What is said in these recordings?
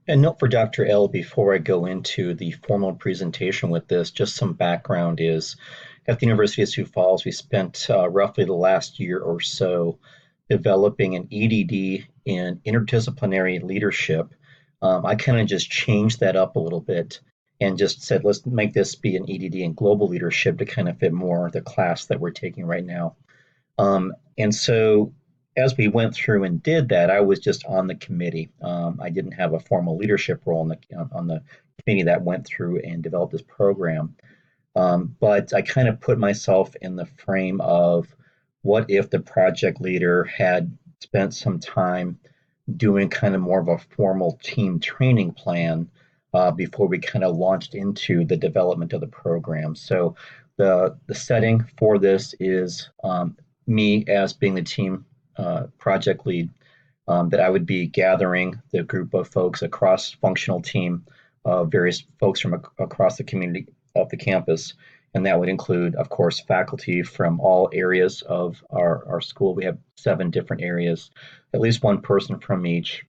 And note for Dr. L, before I go into the formal presentation with this, just some background is at the University of Sioux Falls, we spent roughly the last year or so developing an EDD in interdisciplinary leadership. I kind of just changed that up a little bit and just said, let's make this be an EDD in global leadership to kind of fit more the class that we're taking right now. And so as we went through and did that, I was just on the committee. I didn't have a formal leadership role on the committee that went through and developed this program. But I kind of put myself in the frame of what if the project leader had spent some time doing kind of more of a formal team training plan before we kind of launched into the development of the program. So the setting for this is me as being the team project lead, that I would be gathering the group of folks across functional team, various folks from across the community of the campus. And that would include, of course, faculty from all areas of our school. We have 7 different areas, at least one person from each,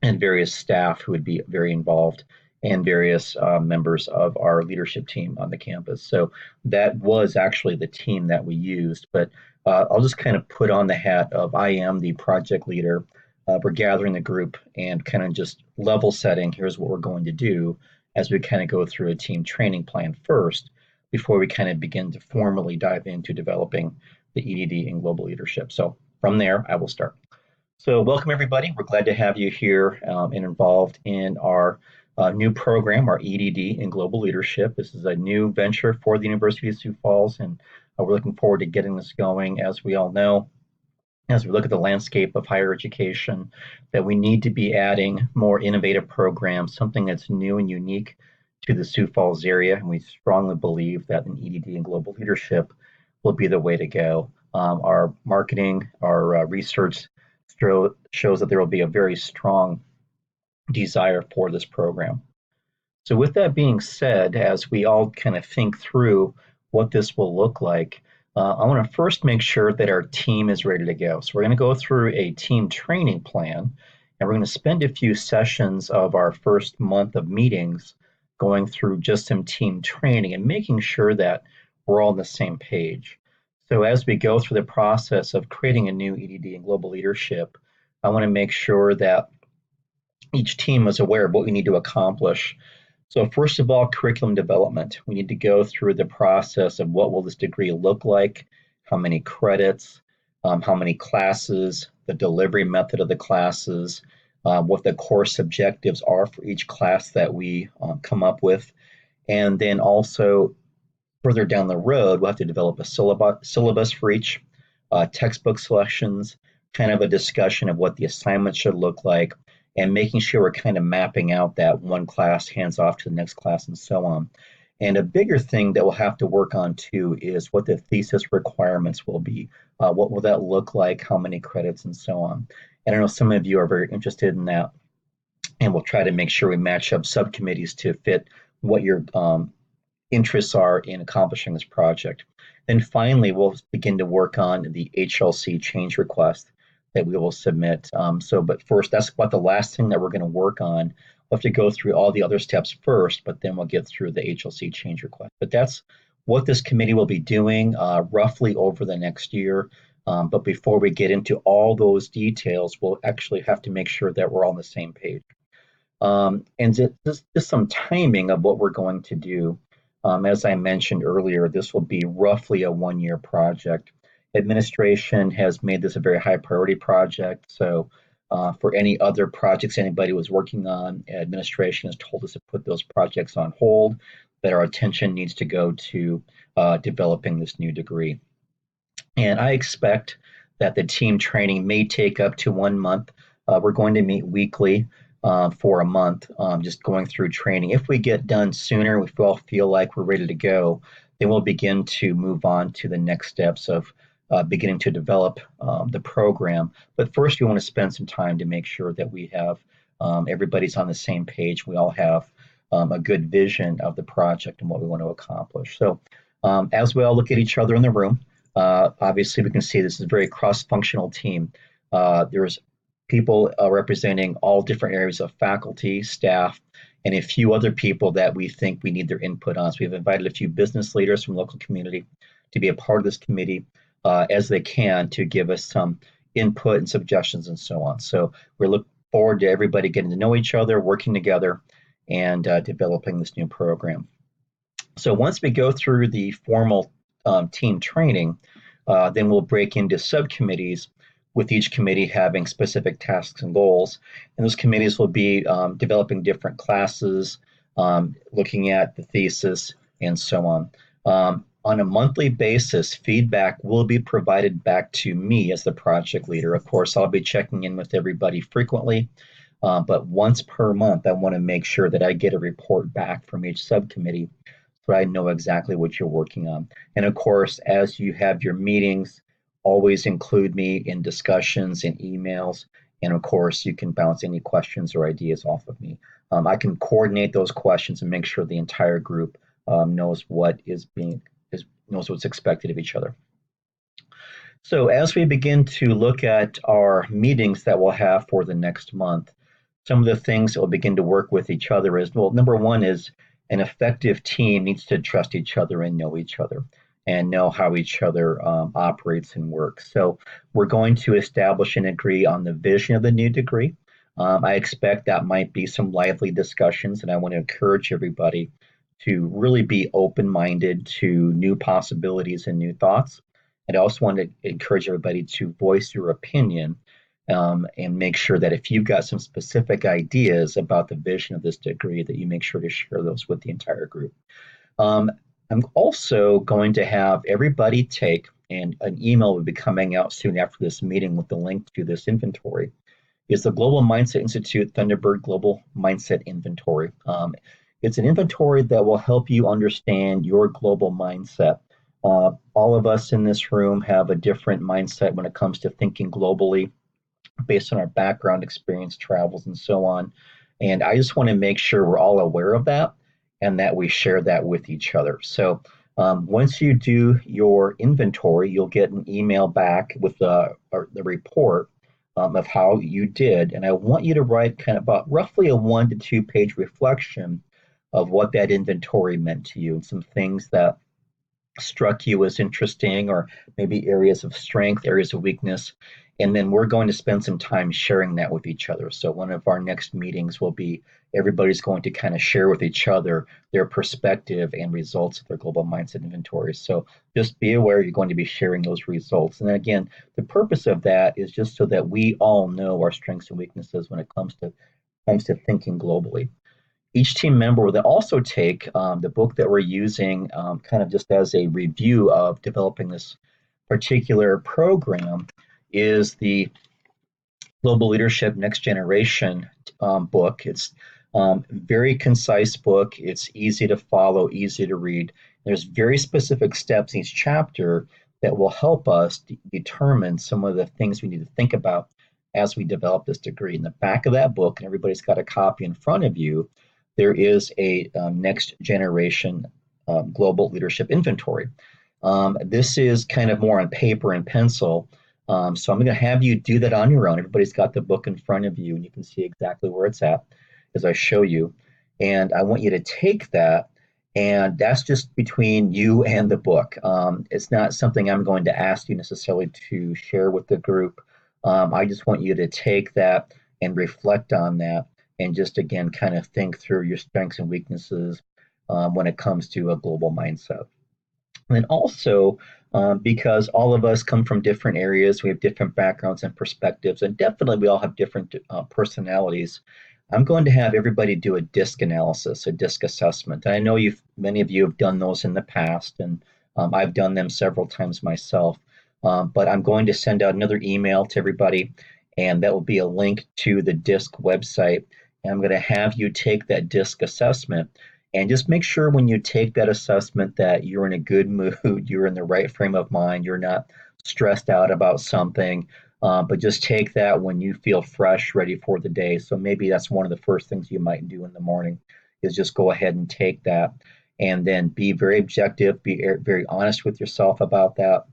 and various staff who would be very involved, and various members of our leadership team on the campus. So that was actually the team that we used. But I'll just kind of put on the hat of I am the project leader. We're gathering the group and kind of just level setting. Here's what we're going to do as we kind of go through a team training plan first before we kind of begin to formally dive into developing the EDD in global leadership. So from there, I will start. So, welcome everybody. We're glad to have you here and involved in our new program, our EDD in Global Leadership. This is a new venture for the University of Sioux Falls, and we're looking forward to getting this going. As we all know, as we look at the landscape of higher education, that we need to be adding more innovative programs, something that's new and unique to the Sioux Falls area. And we strongly believe that an EDD in Global Leadership will be the way to go. Our marketing, our research shows that there will be a very strong desire for this program. So, with that being said, as we all kind of think through what this will look like, I want to first make sure that our team is ready to go. So, we're going to go through a team training plan, and we're going to spend a few sessions of our first month of meetings going through just some team training and making sure that we're all on the same page. So, as we go through the process of creating a new EDD in global leadership, I want to make sure that each team is aware of what we need to accomplish. So first of all, curriculum development. We need to go through the process of what will this degree look like, how many credits, how many classes, the delivery method of the classes, what the course objectives are for each class that we come up with. And then also further down the road, we'll have to develop a syllabus for each, textbook selections, kind of a discussion of what the assignment should look like, and making sure we're kind of mapping out that one class hands off to the next class and so on. And a bigger thing that we'll have to work on too is what the thesis requirements will be. What will that look like? How many credits and so on. And I know some of you are very interested in that, and we'll try to make sure we match up subcommittees to fit what your interests are in accomplishing this project. Then finally, we'll begin to work on the HLC change request that we will submit. But first, that's about the last thing that we're going to work on. We'll have to go through all the other steps first, but then we'll get through the HLC change request. But that's what this committee will be doing roughly over the next year. But before we get into all those details, we'll actually have to make sure that we're all on the same page. And just some timing of what we're going to do. As I mentioned earlier, this will be roughly a 1-year project. Administration has made this a very high priority project. So for any other projects anybody was working on, administration has told us to put those projects on hold, that our attention needs to go to developing this new degree. And I expect that the team training may take up to 1 month. We're going to meet weekly for a month, just going through training. If we get done sooner, if we all feel like we're ready to go, then we'll begin to move on to the next steps of beginning to develop the program. But first, we want to spend some time to make sure that we have everybody's on the same page. We all have a good vision of the project and what we want to accomplish. So as we all look at each other in the room, obviously we can see this is a very cross-functional team. There's people representing all different areas of faculty, staff, and a few other people that we think we need their input on. So we've invited a few business leaders from local community to be a part of this committee as they can to give us some input and suggestions and so on. So we look forward to everybody getting to know each other, working together, and developing this new program. So once we go through the formal team training, then we'll break into subcommittees with each committee having specific tasks and goals. And those committees will be developing different classes, looking at the thesis, and so on. On a monthly basis, feedback will be provided back to me as the project leader. Of course, I'll be checking in with everybody frequently, but once per month, I want to make sure that I get a report back from each subcommittee so I know exactly what you're working on. And of course, as you have your meetings, always include me in discussions and emails. And of course, you can bounce any questions or ideas off of me. I can coordinate those questions and make sure the entire group knows knows what's expected of each other. So as we begin to look at our meetings that we'll have for the next month, some of the things that we'll begin to work with each other is, well, number one is an effective team needs to trust each other and know each other and know how each other operates and works. So we're going to establish and agree on the vision of the new degree. I expect that might be some lively discussions, and I want to encourage everybody to really be open-minded to new possibilities and new thoughts. And I also want to encourage everybody to voice your opinion and make sure that if you've got some specific ideas about the vision of this degree, that you make sure to share those with the entire group. I'm also going to have everybody take, and an email will be coming out soon after this meeting with the link to this inventory, is the Global Mindset Institute Thunderbird Global Mindset Inventory. It's an inventory that will help you understand your global mindset. All of us in this room have a different mindset when it comes to thinking globally based on our background, experience, travels, and so on. And I just want to make sure we're all aware of that and that we share that with each other. So once you do your inventory, you'll get an email back with the report of how you did. And I want you to write kind of about roughly a 1 to 2 page reflection of what that inventory meant to you and some things that struck you as interesting or maybe areas of strength, areas of weakness. And then we're going to spend some time sharing that with each other. So one of our next meetings will be everybody's going to kind of share with each other their perspective and results of their global mindset inventory. So just be aware you're going to be sharing those results. And then again, the purpose of that is just so that we all know our strengths and weaknesses when it comes to thinking globally. Each team member will then also take the book that we're using kind of just as a review of developing this particular program is the Global Leadership Next Generation book. It's very concise book. It's easy to follow, easy to read. There's very specific steps in each chapter that will help us determine some of the things we need to think about as we develop this degree. In the back of that book, and everybody's got a copy in front of you, there is a next generation global leadership inventory. This is kind of more on paper and pencil. So I'm going to have you do that on your own. Everybody's got the book in front of you, and you can see exactly where it's at as I show you. And I want you to take that, and that's just between you and the book. It's not something I'm going to ask you necessarily to share with the group. I just want you to take that and reflect on that and just, again, kind of think through your strengths and weaknesses when it comes to a global mindset. And also, because all of us come from different areas, we have different backgrounds and perspectives, and definitely we all have different personalities. I'm going to have everybody do a DISC analysis, a DISC assessment. And I know many of you have done those in the past, and I've done them several times myself. But I'm going to send out another email to everybody, and that will be a link to the DISC website. And I'm going to have you take that DISC assessment. And just make sure when you take that assessment that you're in a good mood, you're in the right frame of mind, you're not stressed out about something, but just take that when you feel fresh, ready for the day. So maybe that's one of the first things you might do in the morning is just go ahead and take that and then be very objective, be very honest with yourself about that.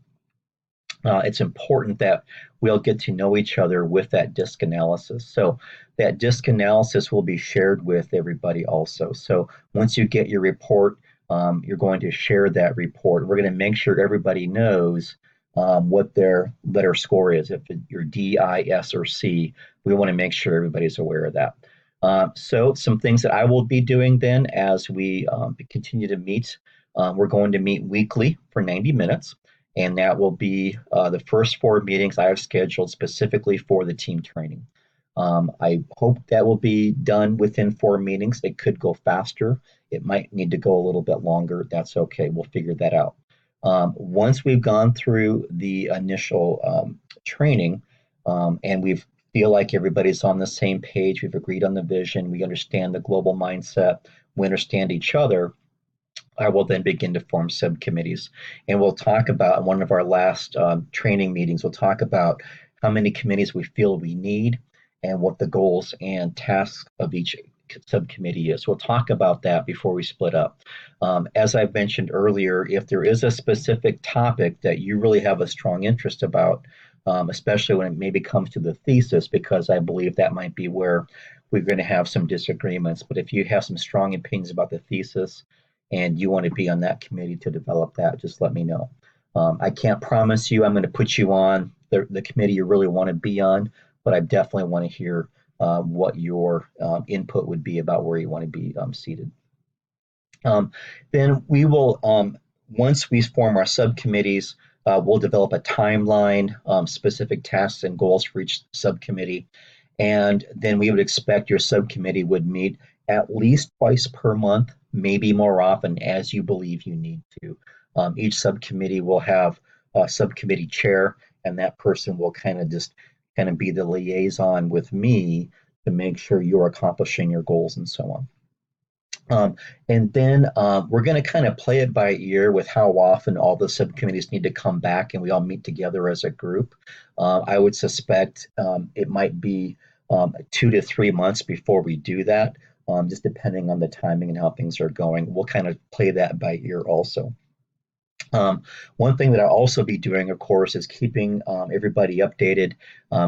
It's important that we'll get to know each other with that disc analysis. So that disc analysis will be shared with everybody also. So once you get your report, you're going to share that report. We're going to make sure everybody knows what their letter score is. If you're D, I, S, or C, we want to make sure everybody's aware of that. So some things that I will be doing then as we continue to meet, we're going to meet weekly for 90 minutes. And that will be the first 4 meetings I have scheduled specifically for the team training. I hope that will be done within 4 meetings. It could go faster. It might need to go a little bit longer. That's okay. We'll figure that out. Once we've gone through the initial training and we feel like everybody's on the same page, we've agreed on the vision, we understand the global mindset, we understand each other, I will then begin to form subcommittees. And we'll talk about, in one of our last training meetings, we'll talk about how many committees we feel we need and what the goals and tasks of each subcommittee is. We'll talk about that before we split up. As I've mentioned earlier, if there is a specific topic that you really have a strong interest about, especially when it maybe comes to the thesis, because I believe that might be where we're going to have some disagreements. But if you have some strong opinions about the thesis, and you want to be on that committee to develop that, just let me know. I can't promise you I'm going to put you on the committee you really want to be on, but I definitely want to hear what your input would be about where you want to be seated. Then we will, once we form our subcommittees, we'll develop a timeline, specific tasks and goals for each subcommittee. And then we would expect your subcommittee would meet at least twice per month, maybe more often as you believe you need to. Each subcommittee will have a subcommittee chair, and that person will kind of be the liaison with me to make sure you're accomplishing your goals and so on. And then we're going to kind of play it by ear with how often all the subcommittees need to come back and we all meet together as a group. I would suspect it might be 2 to 3 months before we do that, just depending on the timing and how things are going. We'll kind of play that by ear also. One thing that I'll also be doing, of course, is keeping everybody updated.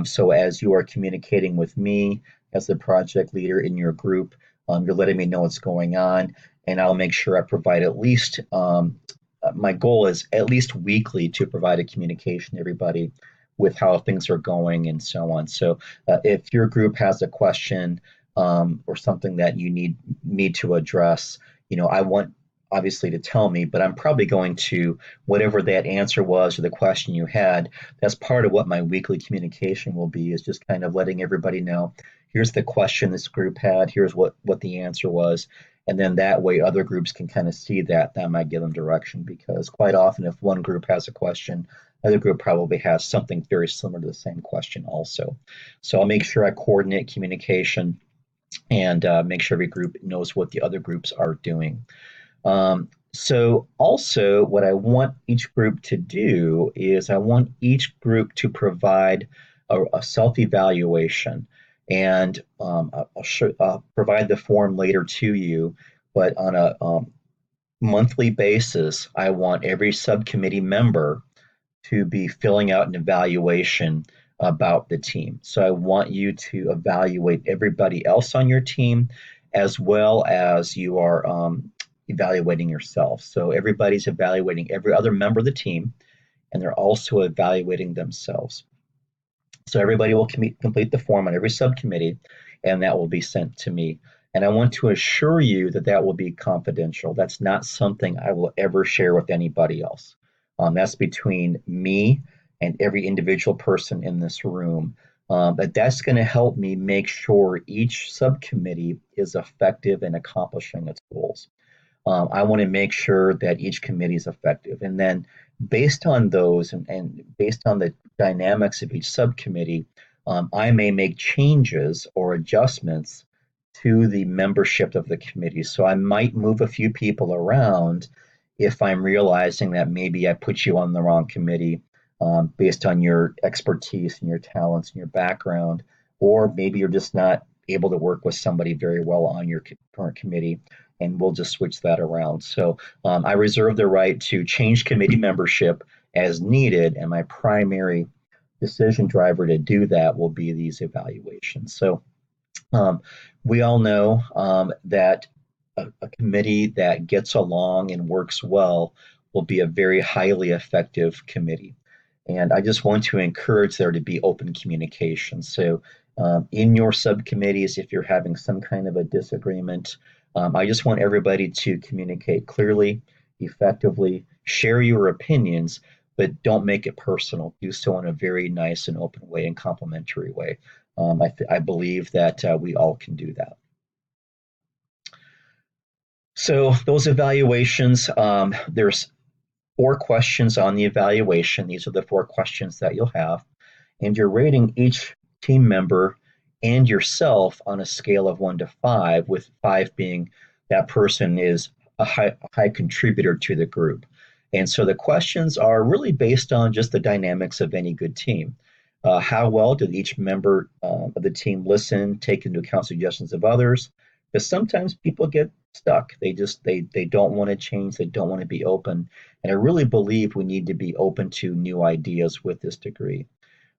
So as you are communicating with me as the project leader in your group, you're letting me know what's going on, and I'll make sure I provide at least, my goal is at least weekly to provide a communication to everybody with how things are going and so on. So if your group has a question or something that you need me to address, I want obviously to tell me, but I'm probably going to, whatever that answer was or the question you had, that's part of what my weekly communication will be, is just kind of letting everybody know, here's the question this group had, here's what the answer was. And then that way other groups can kind of see that might give them direction, because quite often if one group has a question, another group probably has something very similar to the same question also. So I'll make sure I coordinate communication and make sure every group knows what the other groups are doing. So also what I want each group to do is I want each group to provide a self-evaluation. And I'll provide the form later to you, but on a monthly basis, I want every subcommittee member to be filling out an evaluation about the team. So I want you to evaluate everybody else on your team as well as you are evaluating yourself. So everybody's evaluating every other member of the team, and they're also evaluating themselves. So everybody will complete the form on every subcommittee, and that will be sent to me. And I want to assure you that that will be confidential. That's not something I will ever share with anybody else. That's between me and every individual person in this room. But that's going to help me make sure each subcommittee is effective in accomplishing its goals. I want to make sure that each committee is effective. And then based on those and based on the dynamics of each subcommittee, I may make changes or adjustments to the membership of the committee. So I might move a few people around if I'm realizing that maybe I put you on the wrong committee based on your expertise and your talents and your background, or maybe you're just not able to work with somebody very well on your current committee, and we'll just switch that around. So I reserve the right to change committee membership as needed, and my primary decision driver to do that will be these evaluations. So um, we all know that a committee that gets along and works well will be a very highly effective committee. And I just want to encourage there to be open communication. So, in your subcommittees, if you're having some kind of a disagreement, I just want everybody to communicate clearly, effectively, share your opinions, but don't make it personal. Do so in a very nice and open way and complimentary way. I believe that we all can do that. So those evaluations, there's 4 questions on the evaluation. These are the 4 questions that you'll have, and you're rating each team member and yourself on a scale of 1 to 5, with 5 being that person is a high contributor to the group. And so the questions are really based on just the dynamics of any good team. How well did each member of the team listen, take into account suggestions of others? Because sometimes people get stuck. They don't want to change. They don't want to be open. And I really believe we need to be open to new ideas with this degree.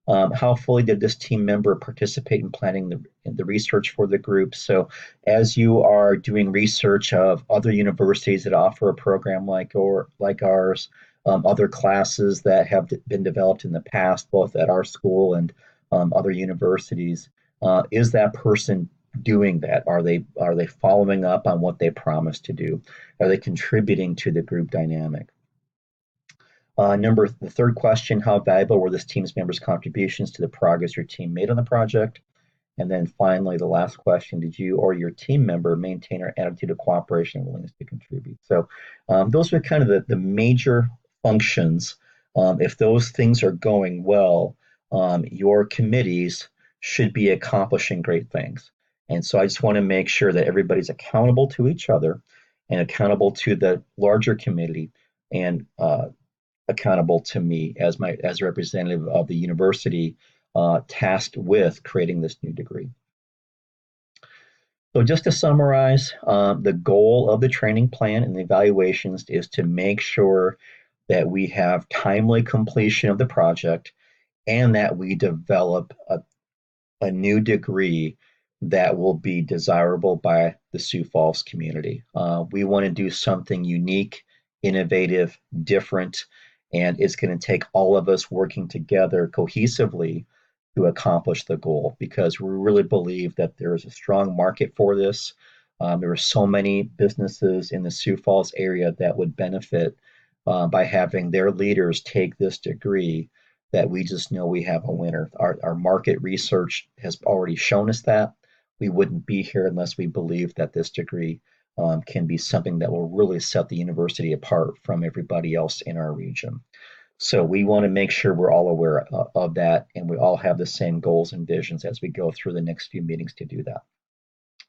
How fully did this team member participate in planning the research for the group? So, as you are doing research of other universities that offer a program like ours, other classes that have been developed in the past, both at our school and other universities, is that person doing that? Are they following up on what they promised to do? Are they contributing to the group dynamic? The third question, how valuable were this team's members' contributions to the progress your team made on the project? And then finally, the last question, did you or your team member maintain our attitude of cooperation and willingness to contribute? So those are kind of the major functions. If those things are going well, your committees should be accomplishing great things. And so I just want to make sure that everybody's accountable to each other and accountable to the larger committee and accountable to me as a representative of the university tasked with creating this new degree. So just to summarize, the goal of the training plan and the evaluations is to make sure that we have timely completion of the project and that we develop a new degree that will be desirable by the Sioux Falls community. We want to do something unique, innovative, different, and it's going to take all of us working together cohesively to accomplish the goal because we really believe that there is a strong market for this. There are so many businesses in the Sioux Falls area that would benefit by having their leaders take this degree that we just know we have a winner. Our market research has already shown us that. We wouldn't be here unless we believe that this degree can be something that will really set the university apart from everybody else in our region. So we want to make sure we're all aware of that and we all have the same goals and visions as we go through the next few meetings to do that.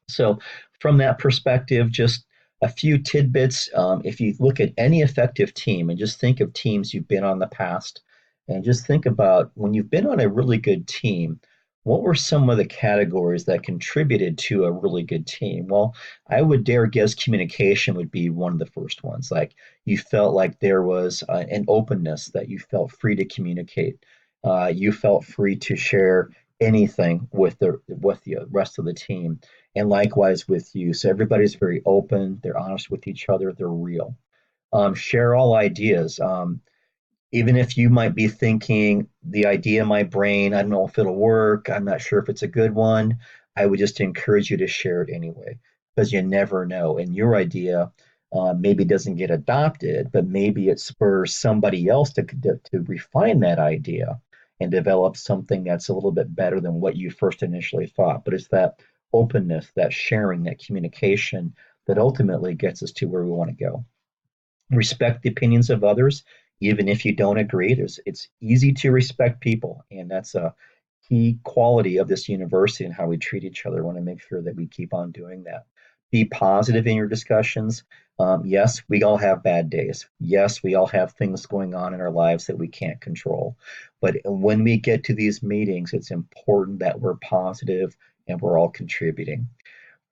So from that perspective, just a few tidbits. If you look at any effective team and just think of teams you've been on in the past, and just think about when you've been on a really good team, what were some of the categories that contributed to a really good team? Well, I would dare guess communication would be one of the first ones. Like you felt like there was an openness that you felt free to communicate. You felt free to share anything with the rest of the team, and likewise with you. So everybody's very open. They're honest with each other. They're real. Share all ideas. Even if you might be thinking the idea in my brain, I don't know if it'll work, I'm not sure if it's a good one, I would just encourage you to share it anyway, because you never know. And your idea maybe doesn't get adopted, but maybe it spurs somebody else to refine that idea and develop something that's a little bit better than what you first initially thought. But it's that openness, that sharing, that communication that ultimately gets us to where we want to go. Respect the opinions of others, even if you don't agree. It's easy to respect people, and that's a key quality of this university and how we treat each other. I want to make sure that we keep on doing that. Be positive in your discussions. Yes, we all have bad days. Yes, we all have things going on in our lives that we can't control. But when we get to these meetings, it's important that we're positive and we're all contributing.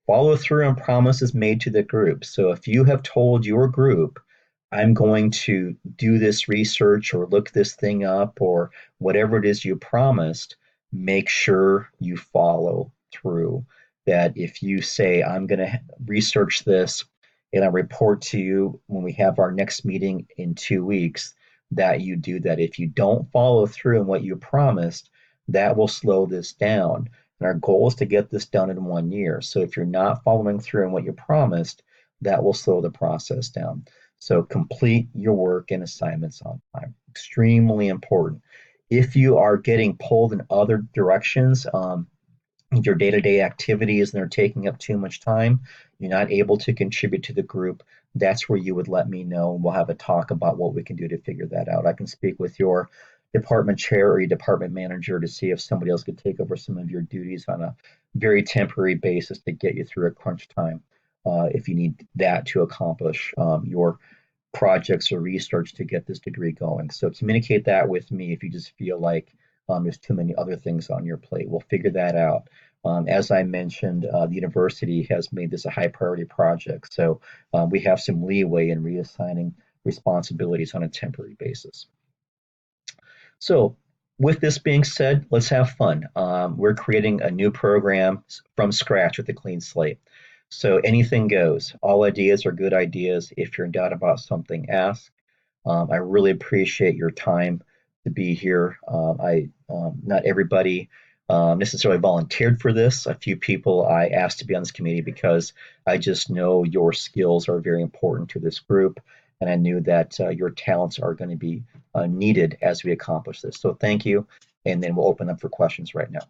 Follow through on promises made to the group. So if you have told your group I'm going to do this research or look this thing up or whatever it is you promised, make sure you follow through. That if you say, I'm going to research this and I report to you when we have our next meeting in 2 weeks, that you do that. If you don't follow through on what you promised, that will slow this down. And our goal is to get this done in 1 year. So if you're not following through on what you promised, that will slow the process down. So complete your work and assignments on time. Extremely important. If you are getting pulled in other directions, your day-to-day activities and they're taking up too much time, you're not able to contribute to the group, that's where you would let me know. We'll have a talk about what we can do to figure that out. I can speak with your department chair or your department manager to see if somebody else could take over some of your duties on a very temporary basis to get you through a crunch time, if you need that to accomplish your projects or research to get this degree going. So communicate that with me if you just feel like there's too many other things on your plate. We'll figure that out. As I mentioned, the university has made this a high priority project, so we have some leeway in reassigning responsibilities on a temporary basis. So, with this being said, let's have fun. We're creating a new program from scratch with a clean slate. So, anything goes. All ideas are good ideas. If you're in doubt about something, ask. I really appreciate your time to be here. I Not everybody necessarily volunteered for this. A few people I asked to be on this committee because I just know your skills are very important to this group, and I knew that your talents are going to be needed as we accomplish this. So thank you, and then we'll open up for questions right now.